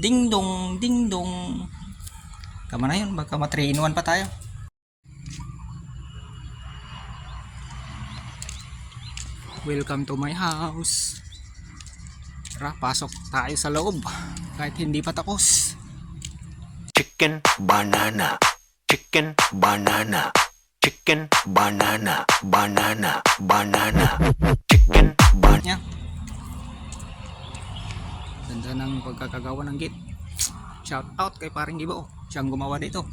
Ding dong, ding dong. Tama na yun, baka ma 3 in 1 pa tayo. Welcome to my house. Tara, pasok tayo sa loob. Kahit hindi pa tapos. Chicken banana, chicken banana, chicken banana, banana, banana, chicken banana. Nya. Ganda ng pagkakagawa ng gate. Shout out kay paring Gibo. Siyang gumawa dito.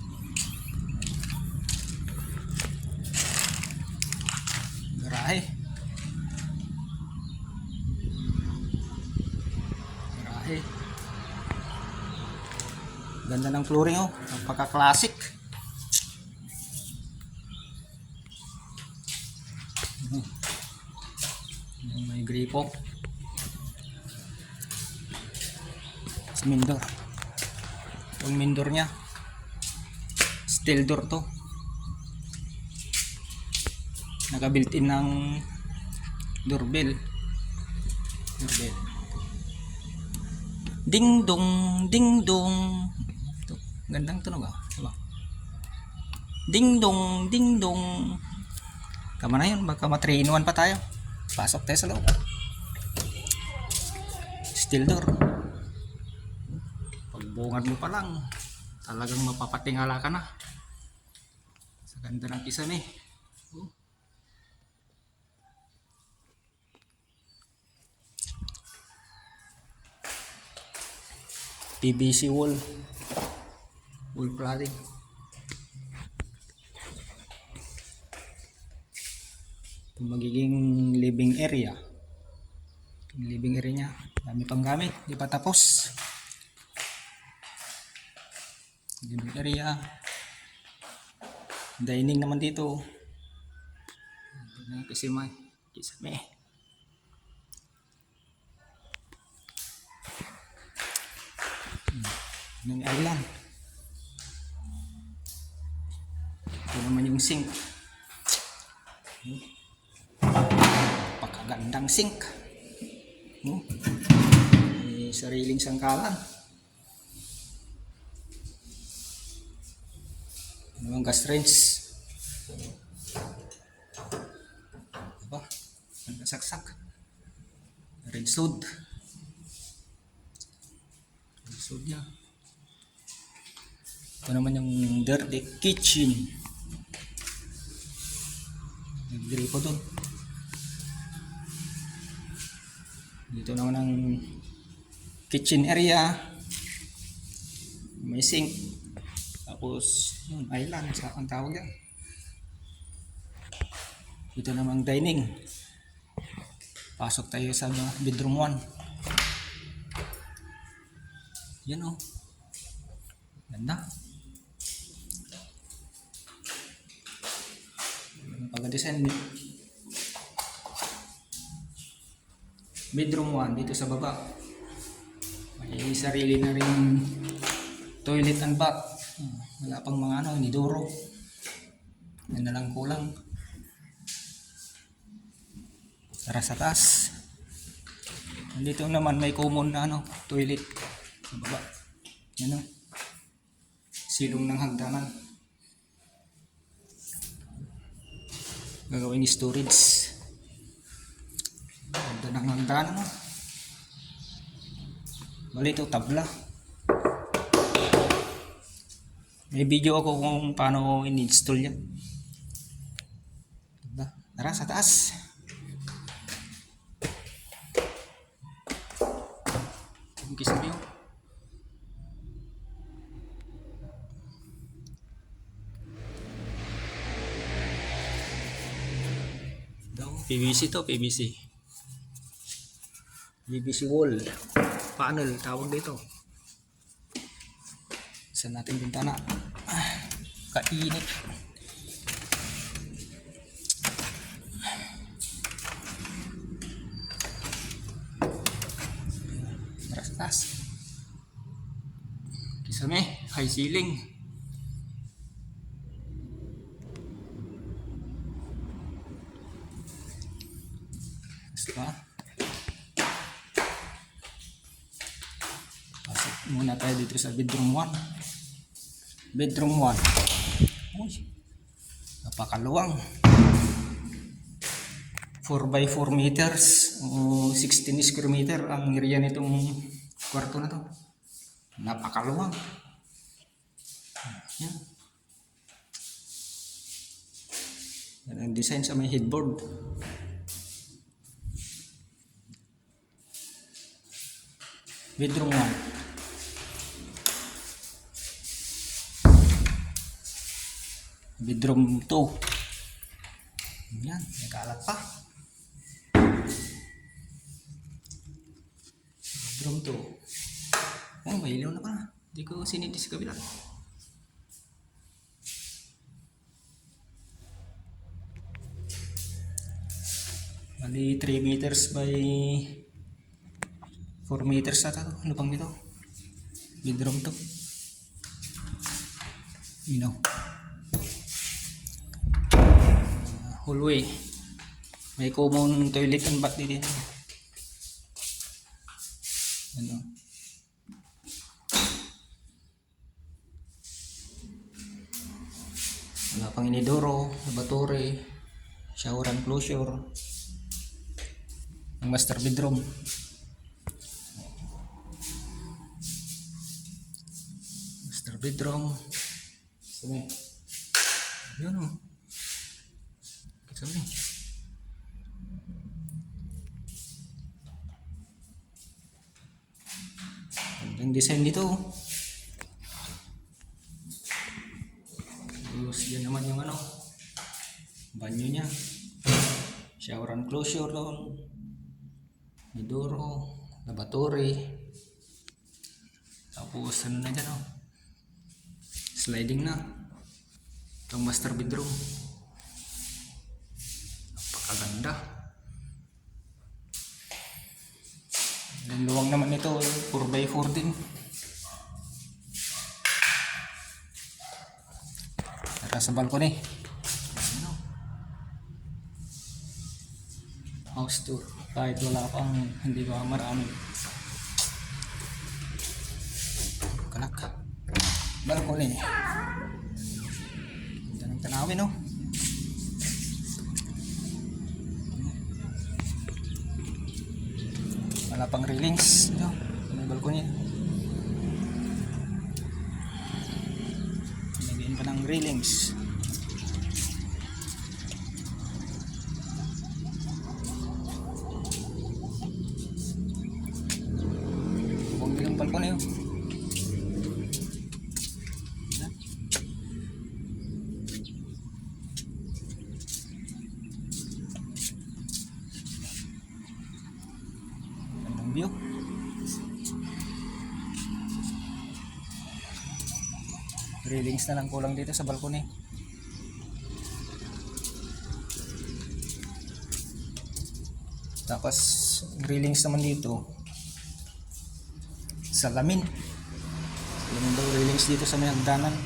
Garahe. Garahe. Ganda ng flooring oh. Pagka-classic. May gripo. Mindor. Yung mindor niya steel door to, naka built in ng doorbell. Ding dong, ding dong. Ito, gandang tunog ah, diba? Ding dong, ding dong. Tama na yun, baka ma 3 in 1 pa tayo. Pasok tayo sa loob. Steel door. Pagbungad mo pa lang, talagang mapapatingala ka na sa ganda ng kisame. PVC wall cladding. Ito magiging living area. Yung living area nya, dami pang gamit, di pa tapos. Living area, dining naman dito. Kisame. Ng island. Ito naman yung sink. Pakagandang sink. May sariling sangkalan. Yung gas range. Diba? Nagkasaksak. Red sod. Red sod niya. Ito naman yung dirty kitchen. Nag-gripo doon. Dito naman ang kitchen area. May sink. Tapos yung island, sa ang tawag yan. Dito namang dining. Pasok tayo sa bedroom 1. Yan o. Ganda. Pagka-design bedroom 1 dito sa baba. May sarili na rin toilet and bath. Wala pang mga inidoro. Yan na lang kulang. Tara sa taas. Dito naman may common na toilet sa baba. Yan o. Silong ng hagdanan. Gagawin storage. Ganda ng hagdanan. Bali ito tabla. May video ako kung paano in-install yan. Tara sa taas. Kisa nyo. PVC to, PVC. PVC wall. Panel, tawag dito. Saan natin bintana? Kainit. Rastas. Kisame, high ceiling. Basta. Pasok Muna tayo dito sa bedroom 1. Bedroom 1. Uy, napakaluwang. 4x4 meters o 16 square meter ang area nitong kwarto na to. Napakaluwang. Yan. Yan ang design sa may headboard. Bedroom 1. Bedroom 2. Yan, nagkalat pa. Bedroom 2. Oh, may ilaw na pa. Hindi ko sinidis sa kabila. Bali 3 meters by 4 meters ata to. Ano pang ito? Bedroom 2. You know. Hallway. May common toilet and bath dito. Ano? Wala pang inidoro, laboratory, shower and closure. Ang master bedroom. Master bedroom. Sabi. Yun o. Sabi. Ang design dito. Tapos yan naman yung ano. Banyo niya. Shower and closure doon. Midoro. Laboratory. Tapos ano na dyan o. Sliding na. Itong master bedroom. Napakaganda. Yung luwang naman ito 4x4 din. Tara sa balcony. Ano? House tour. Kahit wala pang hindi ba marami. Kanak. Balcony. Ganda ng tanawin no. Wala pang railings. Ito, may balcony. Lagyan pa ng railings. Huwag nilang balcony yun. View. Railings na lang kulang dito sa balcony. Tapos railings naman dito. Salamin. Salamin daw railings dito sa may hagdanan.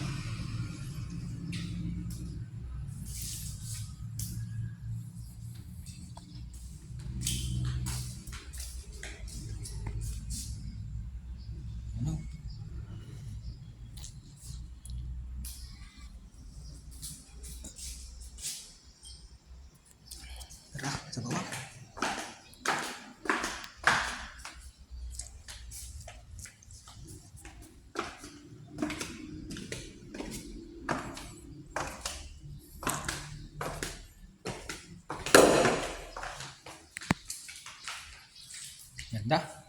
Ano? Tara, sa bawah. Ganda.